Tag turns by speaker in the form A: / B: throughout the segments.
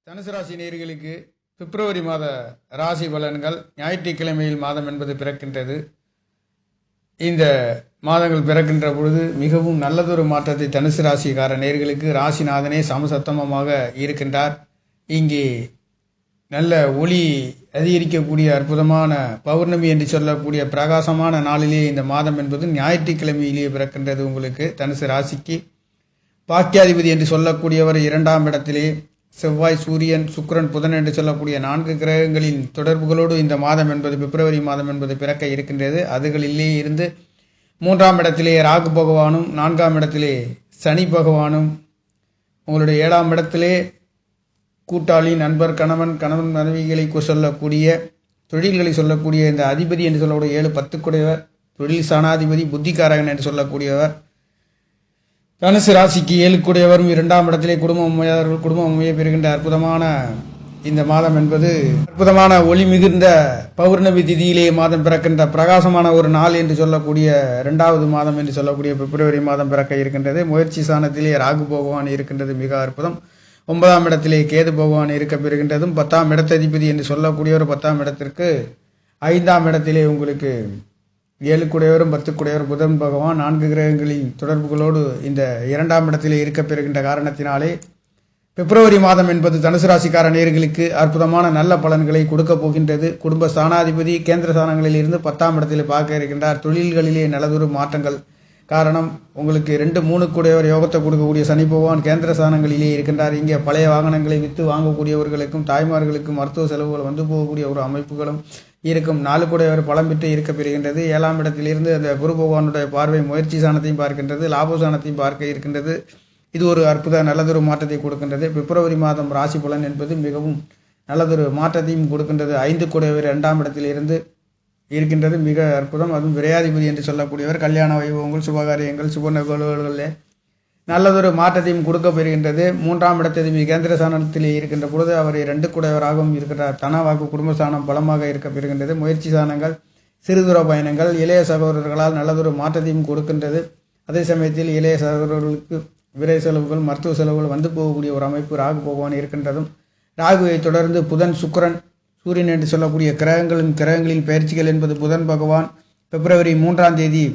A: தனுசு ராசி நேயர்களுக்கு பிப்ரவரி மாத ராசி பலன்கள். ஞாயிற்றுக்கிழமையில் மாதம் என்பது பிறக்கின்றது. இந்த மாதங்கள் பிறக்கின்ற பொழுது மிகவும் நல்லதொரு மாற்றத்தை தனுசு ராசிக்கார நேயர்களுக்கு ராசிநாதனே சமசத்தமமாக இருக்கின்றார். இங்கே நல்ல ஒளி அதிகரிக்கக்கூடிய அற்புதமான பௌர்ணமி என்று சொல்லக்கூடிய பிரகாசமான நாளிலே இந்த மாதம் என்பது ஞாயிற்றுக்கிழமையிலேயே பிறக்கின்றது. உங்களுக்கு தனுசு ராசிக்கு பாக்கியாதிபதி என்று சொல்லக்கூடியவர் 2ஆம் இடத்திலே செவ்வாய், சூரியன், சுக்கிரன், புதன் என்று சொல்லக்கூடிய 4 கிரகங்களின் தொடர்புகளோடு இந்த மாதம் என்பது பிப்ரவரி மாதம் என்பது பிறக்க இருக்கின்றது. அதுகளிலே இருந்து 3ஆம் இடத்திலே ராகு பகவானும், 4ஆம் இடத்திலே சனி பகவானும், உங்களுடைய 7ஆம் இடத்திலே கூட்டாளி, நண்பர், கணவன் மனைவிகளை சொல்லக்கூடிய தொழில்களை சொல்லக்கூடிய இந்த அதிபதி என்று சொல்லக்கூடிய 7-10 கூடியவர், தொழில் சாணாதிபதி, புத்திகாரகன் என்று சொல்லக்கூடியவர். தனுசு ராசிக்கு 7 கூடியவரும் 2ஆம் இடத்திலே குடும்பம் அமைய பெறுகின்ற அற்புதமான இந்த மாதம் என்பது அற்புதமான ஒளி மிகுந்த பௌர்ணமி திதியிலே மாதம் பிறக்கின்ற பிரகாசமான ஒரு நாள் என்று சொல்லக்கூடிய 2வது மாதம் என்று சொல்லக்கூடிய பிப்ரவரி மாதம் பிறக்க இருக்கின்றது. முயற்சி ஸ்தானத்திலே ராகு பகவான் இருக்கின்றது, மிக அற்புதம். 9ஆம் இடத்திலே கேது பகவான் இருக்க பெறுகின்றதும் 10ஆம் இடத்ததிபதி என்று சொல்லக்கூடியவர் 10ஆம் இடத்திற்கு 5ஆம் இடத்திலே உங்களுக்கு 7 கூடையவரும் 10 கூடையவர் புதன் பகவான் 4 கிரகங்களின் தொடர்புகளோடு இந்த 2ஆம் இடத்திலே இருக்க பெறுகின்ற காரணத்தினாலே பிப்ரவரி மாதம் என்பது தனுசு ராசிக்கார நேயர்களுக்கு அற்புதமான நல்ல பலன்களை கொடுக்க போகின்றது. குடும்ப ஸ்தானாதிபதி கேந்திர ஸ்தானங்களில் இருந்து 10ஆம் இடத்திலே பார்க்க இருக்கின்றார். தொழில்களிலே நல்லதொரு மாற்றங்கள். காரணம், உங்களுக்கு 2-3 கூடையவர் யோகத்தை கொடுக்கக்கூடிய சனி பகவான் கேந்திர ஸ்தானங்களிலே இருக்கின்றார். இங்கே பழைய வாகனங்களை விற்று வாங்கக்கூடியவர்களுக்கும் தாய்மார்களுக்கும் மருத்துவ செலவுகள் வந்து போகக்கூடிய ஒரு அமைப்புகளும் இருக்கும். 4 கூடையவர் பலம் பெற்று இருக்க பெறுகின்றது. 7ஆம் இடத்திலிருந்து அந்த குரு பகவானுடைய பார்வை முயற்சி சாணத்தையும் பார்க்கின்றது, லாபசானத்தையும் பார்க்க இருக்கின்றது. இது ஒரு அற்புத நல்லதொரு மாற்றத்தை கொடுக்கின்றது. பிப்ரவரி மாதம் ராசி பலன் என்பது மிகவும் நல்லதொரு மாற்றத்தையும் கொடுக்கின்றது. 5 கூடையவர் 2ஆம் இடத்திலிருந்து இருக்கின்றது, மிக அற்புதம். அதுவும் விரையாதிபதி என்று சொல்லக்கூடியவர் கல்யாண வைபவங்கள், சுபகாரியங்கள், சுப நிகழ்வுகளில் நல்லதொரு மாற்றத்தையும் கொடுக்க பெறுகின்றது. 3ஆம் இடத்ததிபதி கேந்திர ஸ்தானத்திலே இருக்கின்ற பொழுது அவர் 2 கூடையவராகவும் இருக்கிறார். தனவாக்கு குடும்பஸ்தானம் பலமாக இருக்க பெறுகின்றது. முயற்சி ஸ்தானங்கள், சிறுதூர பயணங்கள், இளைய சகோதரர்களால் நல்லதொரு மாற்றத்தையும் கொடுக்கின்றது. அதே சமயத்தில் இளைய சகோதரர்களுக்கு விரை செலவுகள், மருத்துவ செலவுகள் வந்து போகக்கூடிய ஒரு அமைப்பு ராகு பகவான் இருக்கின்றதும், ராகுவை தொடர்ந்து புதன், சுக்கிரன், சூரியன் என்று சொல்லக்கூடிய கிரகங்களின் பயிற்சிகள் என்பது புதன் பகவான் பிப்ரவரி 3ஆம் தேதி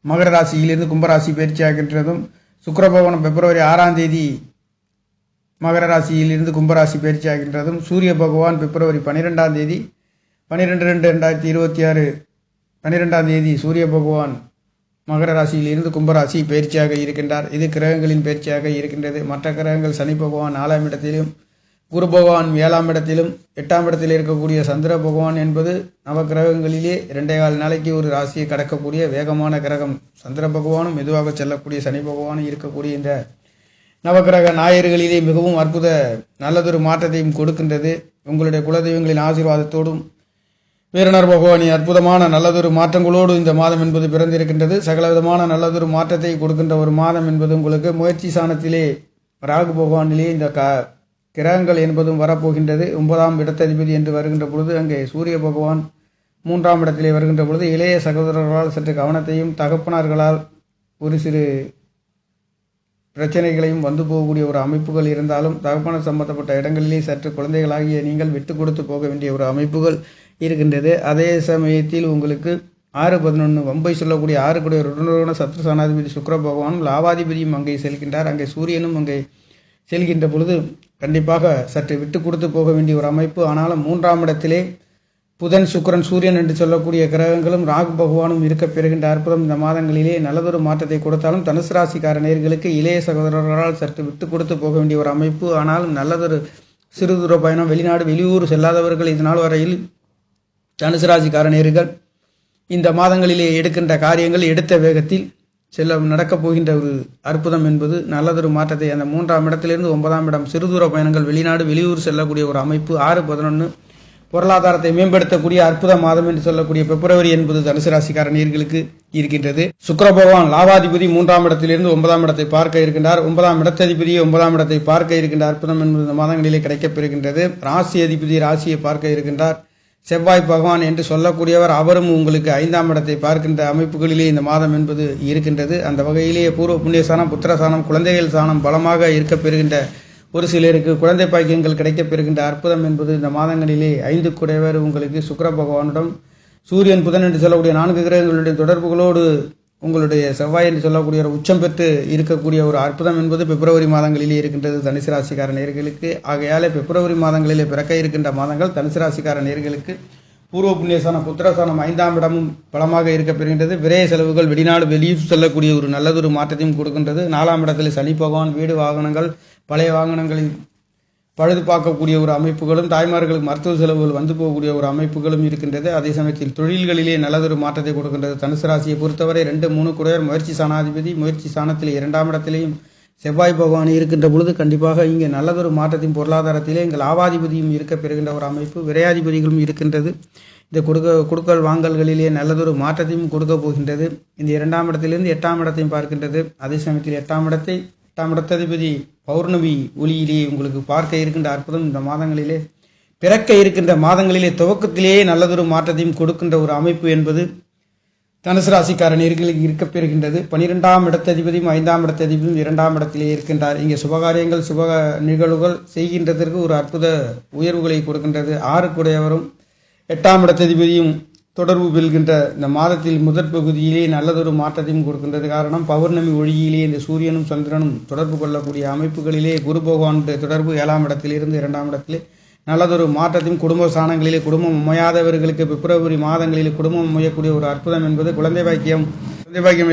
A: மகர ராசியிலிருந்து கும்பராசி பயிற்சியாகின்றதும், சுக்கிர பகவான் பிப்ரவரி 6ஆம் தேதி மகர ராசியிலிருந்து கும்பராசி பயிற்சியாகின்றதும், சூரிய பகவான் பிப்ரவரி 12ஆம் தேதி 12/2/2026 12ஆம் தேதி சூரிய பகவான் மகர ராசியிலிருந்து கும்பராசி பயிற்சியாக இருக்கின்றார். இது கிரகங்களின் பயிற்சியாக இருக்கின்றது. மற்ற கிரகங்கள் சனி பகவான் 4ஆம் இடத்திலும், குரு பகவான் 7ஆம் இடத்திலும், 8ஆம் இடத்தில் இருக்கக்கூடிய சந்திர பகவான் என்பது நவகிரகங்களிலே 2.25 நாளைக்கு ஒரு ராசியை கடக்கக்கூடிய வேகமான கிரகம். சந்திர பகவானும் மெதுவாக செல்லக்கூடிய சனி பகவானும் இருக்கக்கூடிய இந்த நவகிரக நாயர்களிலே மிகவும் அற்புத நல்லதொரு மாற்றத்தையும் கொடுக்கின்றது. உங்களுடைய குலதெய்வங்களின் ஆசீர்வாதத்தோடும் வீரனர் பகவானின் அற்புதமான நல்லதொரு மாற்றங்களோடு இந்த மாதம் என்பது பிறந்திருக்கின்றது. சகலவிதமான நல்லதொரு மாற்றத்தை கொடுக்கின்ற ஒரு மாதம் என்பது உங்களுக்கு முயற்சி சாணத்திலே ராகு பகவானிலே இந்த கிரகங்கள் என்பதும் வரப்போகின்றது. 9ஆம் இடத்ததிபதி என்று வருகின்ற பொழுது அங்கே சூரிய பகவான் 3ஆம் இடத்திலே வருகின்ற பொழுது இளைய சகோதரர்களால் சற்று கவனத்தையும், தகப்பனார்களால் ஒரு சிறு பிரச்சனைகளையும் வந்து போகக்கூடிய ஒரு அமைப்புகள் இருந்தாலும், தகப்பனர் சம்பந்தப்பட்ட இடங்களிலே சற்று குழந்தைகளாகிய நீங்கள் விட்டு கொடுத்து போக வேண்டிய ஒரு அமைப்புகள் இருக்கின்றது. அதே சமயத்தில் உங்களுக்கு 6-11 வம்பை சொல்லக்கூடிய 6 கூடிய ருண சத்ரு சாணாதிபதி சுக்கிர பகவானும் லாபாதிபதியும் அங்கே செல்கின்றார். அங்கே சூரியனும் அங்கே செல்கின்ற பொழுது கண்டிப்பாக சற்று விட்டு கொடுத்து போக வேண்டிய ஒரு அமைப்பு. ஆனாலும் 3ஆம் இடத்திலே புதன், சுக்கிரன், சூரியன் என்று சொல்லக்கூடிய கிரகங்களும் ராகு பகவானும் இருக்க பெறுகின்ற அற்புதம் இந்த மாதங்களிலே நல்லதொரு மாற்றத்தை கொடுத்தாலும், தனுசு ராசிக்கார நேயர்களுக்கு இளைய சகோதரர்களால் சற்று விட்டு கொடுத்து போக வேண்டிய ஒரு அமைப்பு. ஆனாலும் நல்லதொரு சிறுதூர பயணம், வெளிநாடு வெளியூர் செல்லாதவர்கள் இதனால் வரையில் தனுசு ராசிக்கார நேயர்கள் இந்த மாதங்களிலே எடுக்கின்ற காரியங்கள் எடுத்த வேகத்தில் நடக்கப் போகின்ற ஒரு அற்புதம் என்பது நல்லதொரு மாற்றத்தை அந்த 3ஆம் இடத்திலிருந்து 9ஆம் இடம் சிறுதூர பயணங்கள், வெளிநாடு வெளியூர் செல்லக்கூடிய ஒரு அமைப்பு. 6-11 பொருளாதாரத்தை மேம்படுத்தக்கூடிய அற்புத மாதம் என்று சொல்லக்கூடிய பிப்ரவரி என்பது தனுசு ராசிக்கார நேயர்களுக்கு இருக்கின்றது. சுக்கிர பகவான் லாபாதிபதி 3ஆம் இடத்திலிருந்து 9ஆம் இடத்தை பார்க்க இருக்கின்றார். 9ஆம் இடத்ததிபதியை 9ஆம் இடத்தை பார்க்க இருக்கின்ற அற்புதம் என்பது இந்த மாதங்களிலே கிடைக்கப்பெறுகின்றது. ராசி அதிபதி ராசியை பார்க்க இருக்கின்றார். செவ்வாய் பகவான் என்று சொல்லக்கூடியவர் அவரும் உங்களுக்கு 5ஆம் இடத்தை பார்க்கின்ற அமைப்புகளிலே இந்த மாதம் என்பது இருக்கின்றது. அந்த வகையிலேயே பூர்வ புண்ணிய சாணம், புத்திர சாணம், குழந்தைகள் சாணம் பலமாக இருக்க பெறுகின்ற ஒரு சிலருக்கு குழந்தை பாக்கியங்கள் கிடைக்கப் பெறுகின்ற அற்புதம் என்பது இந்த மாதங்களிலே 5 குடையவர் உங்களுக்கு சுக்கிர பகவானுடன் சூரியன் புதன் என்று சொல்லக்கூடிய 4 கிரகங்களுடைய தொடர்புகளோடு உங்களுடைய செவ்வாய் என்று சொல்லக்கூடிய ஒரு உச்சம் பெற்று இருக்கக்கூடிய ஒரு அற்புதம் என்பது பிப்ரவரி மாதங்களிலே இருக்கின்றது தனுசு ராசிக்கார நேயர்களுக்கு. ஆகையாலே பிப்ரவரி மாதங்களிலே பிறக்க இருக்கின்ற மாதங்கள் தனுசு ராசிக்கார நேயர்களுக்கு பூர்வ புண்ணியஸ்தானம் புத்திரஸ்தானம் 5ஆம் இடமும் பலமாக இருக்க பெறுகின்றது. விரைய செலவுகள் வெளிநாடு வெளியூர் செல்லக்கூடிய ஒரு நல்லதொரு மாற்றத்தையும் கொடுக்கின்றது. 4ஆம் இடத்தில் சனி பகவான் வீடு வாகனங்கள் பழைய வாகனங்களில் பழுது பார்க்கக்கூடிய ஒரு அமைப்புகளும் தாய்மார்களுக்கு மருத்துவ செலவுகள் வந்து போகக்கூடிய ஒரு அமைப்புகளும் இருக்கின்றது. அதே சமயத்தில் தொழில்களிலே நல்லதொரு மாற்றத்தை கொடுக்கின்றது. தனுசு ராசியை பொறுத்தவரை 2, 3 குடையர் முயற்சி சாணாதிபதி முயற்சி சாணத்தில் 2ஆம் இடத்திலேயும் செவ்வாய் பகவான் இருக்கின்ற பொழுது கண்டிப்பாக இங்கே நல்லதொரு மாற்றத்தின் பொருளாதாரத்திலே எங்கள் லாபாதிபதியும் இருக்க பெறுகின்ற ஒரு அமைப்பு, விரையாதிபதிகளும் இருக்கின்றது. இந்த கொடுக்கல் வாங்கல்களிலே நல்லதொரு மாற்றத்தையும் கொடுக்க போகின்றது. இந்த 2ஆம் இடத்திலிருந்து 8ஆம் இடத்தையும் பார்க்கின்றது. அதே சமயத்தில் 8ஆம் இடத்ததிபதி பௌர்ணமி ஒளியிலே உங்களுக்கு பார்க்க இருக்கின்ற அற்புதம் இந்த மாதங்களிலே பிறக்க இருக்கின்ற மாதங்களிலே துவக்கத்திலேயே நல்லதொரு மாற்றத்தையும் கொடுக்கின்ற ஒரு அமைப்பு என்பது தனுசு ராசிக்கார நேயர்களுக்கு இருக்கப் பெறுகின்றது. 12ஆம் இடத்ததிபதியும் 5ஆம் இடத்ததிபதியும் 2ஆம் இடத்திலே இருக்கின்றார். இங்கே சுபகாரியங்கள் சுப நிகழ்வுகள் செய்கின்றதற்கு ஒரு அற்புத உயர்வுகளை கொடுக்கின்றது. 6 குடையவரும் 8ஆம் இடத்ததிபதியும் தொடர்பு பெறுகின்ற இந்த மாதத்தில் முதற் பகுதியிலே நல்லதொரு மாற்றத்தையும் கொடுக்கின்றது. காரணம் பௌர்ணமி ஒளியிலே இந்த சூரியனும் சந்திரனும் தொடர்பு கொள்ளக்கூடிய அமைப்புகளிலே குரு பகவானுடைய தொடர்பு 7ஆம் இடத்திலிருந்து 2ஆம் இடத்திலே நல்லதொரு மாற்றத்தையும் குடும்ப ஸ்தானங்களிலே குடும்பம் அமையாதவர்களுக்கு பிப்ரவரி மாதங்களிலே குடும்பம் அமையக்கூடிய ஒரு அற்புதம் என்பது குழந்தை பாக்கியம்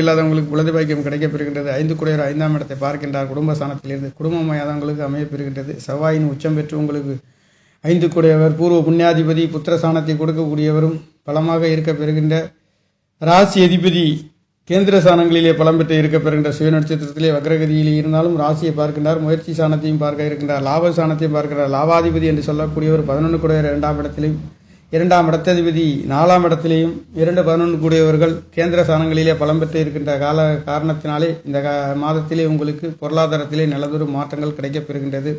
A: இல்லாதவங்களுக்கு குழந்தை பாக்கியம் கிடைக்கப்பெறுகின்றது. 5 குடையர் 5ஆம் இடத்தை பார்க்கின்றார். குடும்ப ஸ்தானத்திலிருந்து குடும்பம் அமையாதவங்களுக்கு அமையப்பெறுகின்றது. செவ்வாயின் உச்சம் பெற்று உங்களுக்கு 5 குடையவர் பூர்வ புண்ணியாதிபதி புத்திரஸ்தானத்தை கொடுக்கக்கூடியவரும் பலமாக இருக்க பெறுகின்ற ராசி அதிபதி கேந்திர ஸ்தானங்களிலே பலம் பெற்று இருக்க பெறுகின்ற சுய நட்சத்திரத்திலே வக்ரகதியிலே இருந்தாலும் ராசியை பார்க்கின்றார். முயற்சி ஸ்தானத்தையும் பார்க்க இருக்கின்றார். லாப ஸ்தானத்தையும் பார்க்கிறார். லாபாதிபதி என்று சொல்லக்கூடியவர் 11 குடையவர் 2ஆம் இடத்திலையும் 2ஆம் இடத்ததிபதி 4ஆம் இடத்திலேயும் 2, 11 கூடியவர்கள் கேந்திர ஸ்தானங்களிலே பலம் பெற்று இருக்கின்ற காரணத்தினாலே இந்த மாதத்திலே உங்களுக்கு பொருளாதாரத்திலே நல்லதொரு மாற்றங்கள் கிடைக்கப் பெறுகின்றது.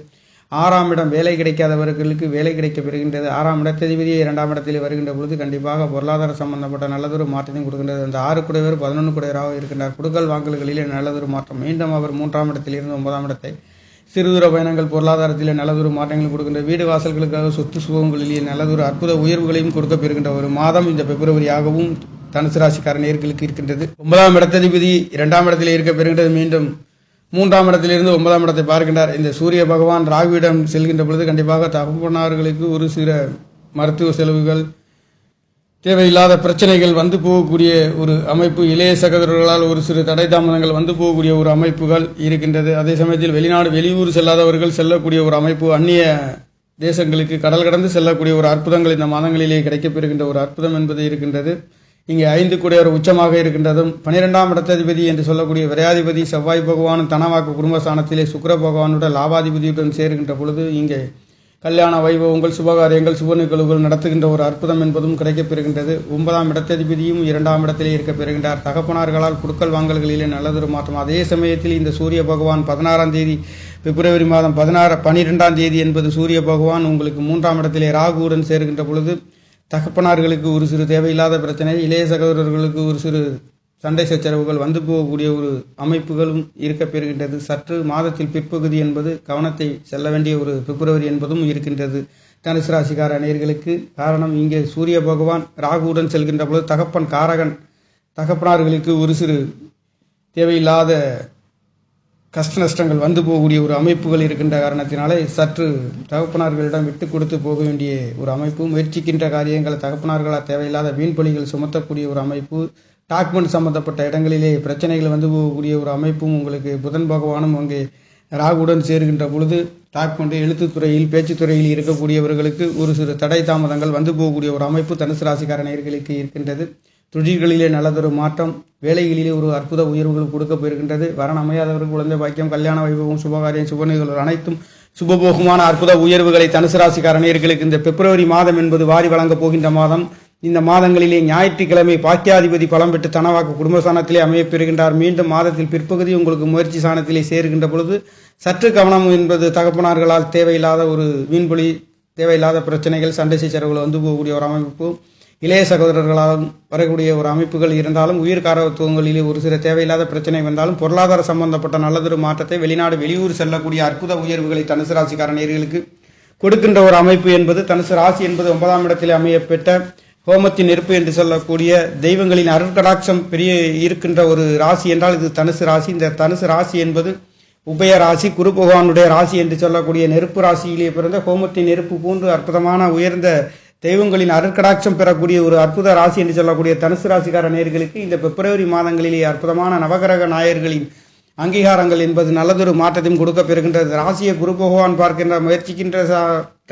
A: 6ஆம் இடம் வேலை கிடைக்காதவர்களுக்கு வேலை கிடைக்க பெறுகின்றது. 6ஆம் இடத்ததிபதியே 2ஆம் இடத்திலே வருகின்ற பொழுது கண்டிப்பாக பொருளாதார சம்பந்தப்பட்ட நல்லதொரு மாற்றத்தையும் கொடுக்கின்றது. அந்த 6 குடையவர் 11 குடையராக இருக்கின்றார். குடுக்கல் வாங்கல்களிலே நல்லதொரு மாற்றம். மீண்டும் அவர் 3ஆம் இடத்திலிருந்து 9ஆம் இடத்தை சிறுதூர பயணங்கள் பொருளாதாரத்திலே நல்லதொரு மாற்றங்கள் கொடுக்கின்ற வீடு வாசல்களுக்காக சொத்து சுகங்களிலே நல்லதொரு அற்புத உயர்வுகளையும் கொடுக்க பெறுகின்ற ஒரு மாதம் இந்த பிப்ரவரியாகவும் தனுசு ராசிக்கார நேயர்களுக்கு இருக்கின்றது. 9ஆம் இடத்ததிபதி 2ஆம் இடத்திலே இருக்க பெறுகின்றது. மீண்டும் 3ஆம் இடத்திலிருந்து 9ஆம் இடத்தை பார்க்கின்றார். இந்த சூரிய பகவான் ராகுவிடம் செல்கின்ற பொழுது கண்டிப்பாக தகப்பனார்களுக்கு ஒரு சில மருத்துவ செலவுகள் தேவையில்லாத பிரச்சனைகள் வந்து போகக்கூடிய ஒரு அமைப்பு, இளைய சகோதரர்களால் ஒரு சிறு தடை தாமதங்கள் வந்து போகக்கூடிய ஒரு அமைப்புகள் இருக்கின்றது. அதே சமயத்தில் வெளிநாடு வெளியூர் செல்லாதவர்கள் செல்லக்கூடிய ஒரு அமைப்பு, அந்நிய தேசங்களுக்கு கடல் கடந்து செல்லக்கூடிய ஒரு அற்புதங்கள் இந்த மாதங்களிலே கிடைக்கப்பெறுகின்ற ஒரு அற்புதம் என்பது இருக்கின்றது. இங்கே 5 குடையவர் உச்சமாக இருக்கின்றதும் 12ஆம் இடத்ததிபதி என்று சொல்லக்கூடிய விரையாதிபதி செவ்வாய் பகவானும் தனவாக்கு குடும்பஸ்தானத்திலே சுக்கிர பகவானுடன் லாபாதிபதியுடன் சேர்கின்ற பொழுது இங்கே கல்யாண வைபவங்கள் சுபகாரியங்கள் சுப நிகழ்வுகள் நடத்துகின்ற ஒரு அற்புதம் என்பதும் கிடைக்கப்பெறுகின்றது. 9ஆம் இடத்ததிபதியும் 2ஆம் இடத்திலே இருக்க பெறுகின்றார். தகப்பனார்களால் குடுக்கல் வாங்கல்களிலே நல்லதொரு மாற்றம். அதே சமயத்தில் இந்த சூரிய பகவான் 16ஆம் தேதி பிப்ரவரி மாதம் 12ஆம் தேதி என்பது சூரிய பகவான் உங்களுக்கு 3ஆம் இடத்திலே ராகுவுடன் சேர்கின்ற பொழுது தகப்பனார்களுக்கு ஒரு சிறு தேவையில்லாத பிரச்சனை, இளைய சகோதரர்களுக்கு ஒரு சிறு சண்டை சச்சரவுகள் வந்து போகக்கூடிய ஒரு அமைப்புகளும் இருக்க பெறுகின்றது. சற்று மாதத்தில் பிற்பகுதி என்பது கவனத்தை செல்ல வேண்டிய ஒரு பிப்ரவரி என்பதும் இருக்கின்றது தனுசு ராசிக்கார நேயர்களுக்கு. காரணம் இங்கே சூரிய பகவான் ராகுவுடன் செல்கின்ற பொழுது தகப்பன் காரகன், தகப்பனார்களுக்கு ஒரு சிறு தேவையில்லாத கஷ்ட நஷ்டங்கள் வந்து போகக்கூடிய ஒரு அமைப்புகள் இருக்கின்ற காரணத்தினாலே சற்று தகப்பனார்களிடம் விட்டு கொடுத்து போக வேண்டிய ஒரு அமைப்பு, முயற்சிக்கின்ற காரியங்களை தகப்பனார்களால் தேவையில்லாத வீண்பலிகள் சுமத்தக்கூடிய ஒரு அமைப்பு, டாக்குமெண்ட் சம்பந்தப்பட்ட இடங்களிலே பிரச்சனைகள் வந்து போகக்கூடிய ஒரு அமைப்பும் உங்களுக்கு புதன் பகவானும் அங்கே ராகுடன் சேர்கின்ற பொழுது டாக்குமெண்ட் எழுத்துத்துறையில் பேச்சுத்துறையில் இருக்கக்கூடியவர்களுக்கு ஒரு சிறு தடை தாமதங்கள் வந்து போகக்கூடிய ஒரு அமைப்பு தனுசு ராசிக்கார நேயர்களுக்கு இருக்கின்றது. தொழில்களிலே நல்லதொரு மாற்றம், வேலைகளிலே ஒரு அற்புத உயர்வுகள் கொடுக்க பெறுகின்றது. வரன் அமையாதவர்கள் குழந்தை பாக்கியம், கல்யாண வைபவம், சுபகாரியம், சுப நிகழ்வுகள் அனைத்தும் சுபபோகமான அற்புத உயர்வுகளை தனுசு ராசிக்கார நேயர்களுக்கு இந்த பிப்ரவரி மாதம் என்பது வாரி வழங்கப் போகின்ற மாதம். இந்த மாதங்களிலே ஞாயிற்றுக்கிழமை பாக்கியாதிபதி பலம் பெற்று தனவாக்கு குடும்பஸ்தானத்திலே அமையப் பெறுகின்றார். மீண்டும் மாதத்தில் பிற்பகுதி உங்களுக்கு முயற்சி ஸ்தானத்திலே சேருகின்ற பொழுது சற்று கவனம் என்பது தகப்பனார்களால் தேவையில்லாத ஒரு வீண்பொலி, தேவையில்லாத பிரச்சனைகள், சண்டை சச்சரவுகள் வந்து போகக்கூடிய ஒரு அமைப்பு.
B: இளைய சகோதரர்களாலும் வரக்கூடிய ஒரு அமைப்புகள் இருந்தாலும், உயிர் காரத்துவங்களிலே ஒரு சில தேவையில்லாத பிரச்சனை வந்தாலும், பொருளாதார சம்பந்தப்பட்ட நல்லதொரு மாற்றத்தை, வெளிநாடு வெளியூர் செல்லக்கூடிய அற்புத உயர்வுகளை தனுசு ராசிக்கார நேயர்களுக்கு கொடுக்கின்ற ஒரு அமைப்பு என்பது தனுசு ராசி என்பது 9ஆம் இடத்திலே அமையப்பெற்ற ஹோமத்தின் நெருப்பு என்று சொல்லக்கூடிய தெய்வங்களின் அருட்கடாட்சம் பெரிய இருக்கின்ற ஒரு ராசி என்றால் இது தனுசு ராசி. இந்த தனுசு ராசி என்பது உபய ராசி, குரு பகவானுடைய ராசி என்று சொல்லக்கூடிய நெருப்பு ராசியிலே பிறந்த ஹோமத்தின் நெருப்பு போன்று அற்புதமான உயர்ந்த தெய்வங்களின் அருட்கடாட்சம் பெறக்கூடிய ஒரு அற்புத ராசி என்று சொல்லக்கூடிய தனுசு ராசிக்கார நேயர்களுக்கு இந்த பிப்ரவரி மாதங்களிலே அற்புதமான நவகிரக நாயர்களின் அங்கீகாரங்கள் என்பது நல்லதொரு மாற்றத்தையும் கொடுக்க பெறுகின்றது. ராசியை குரு பகவான் பார்க்கின்ற முயற்சிக்கின்ற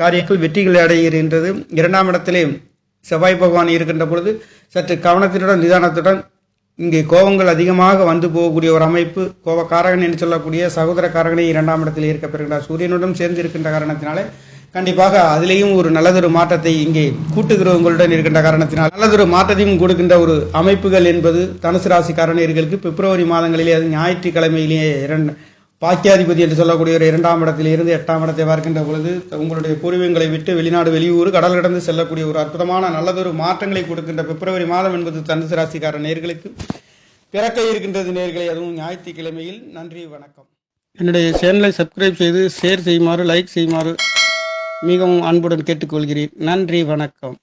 B: காரியங்கள் வெற்றிகளை அடைகின்றது. 2ஆம் இடத்திலே செவ்வாய் பகவான் இருக்கின்ற பொழுது சற்று கவனத்துடன் நிதானத்துடன் இங்கே கோபங்கள் அதிகமாக வந்து போகக்கூடிய ஒரு அமைப்பு. கோபக்காரகன் என்று சொல்லக்கூடிய சகோதரக்காரகனை 2ஆம் இடத்தில் இருக்க பெறுகின்றார். சூரியனுடன் சேர்ந்து இருக்கின்ற காரணத்தினாலே கண்டிப்பாக அதிலேயும் ஒரு நல்லதொரு மாற்றத்தை இங்கே கூட்டுகிறவங்களுடன் இருக்கின்ற காரணத்தினால் நல்லதொரு மாற்றத்தையும் கொடுக்கின்ற ஒரு அமைப்புகள் என்பது தனுசு ராசிக்கார நேயர்களுக்கு பிப்ரவரி மாதங்களிலே, அது ஞாயிற்றுக்கிழமையிலேயே பாக்கியாதிபதி என்று சொல்லக்கூடிய ஒரு 2ஆம் இடத்தில் இருந்து 8ஆம் இடத்தை பார்க்கின்ற பொழுது உங்களுடைய பூர்வீகங்களை விட்டு வெளிநாடு வெளியூர் கடல் கடந்து செல்லக்கூடிய ஒரு அற்புதமான நல்லதொரு மாற்றங்களை கொடுக்கின்ற பிப்ரவரி மாதம் என்பது தனுசு ராசிக்கார நேயர்களுக்கு பிறக்க இருக்கின்றது. நேயர்களை, அதுவும் ஞாயிற்றுக்கிழமையில். நன்றி, வணக்கம். என்னுடைய சேனலை சப்ஸ்கிரைப் செய்து ஷேர் செய்யுமாறு, லைக் செய்யுமாறு மிகவும் அன்புடன் கேட்டுக்கொள்கிறேன். நன்றி, வணக்கம்.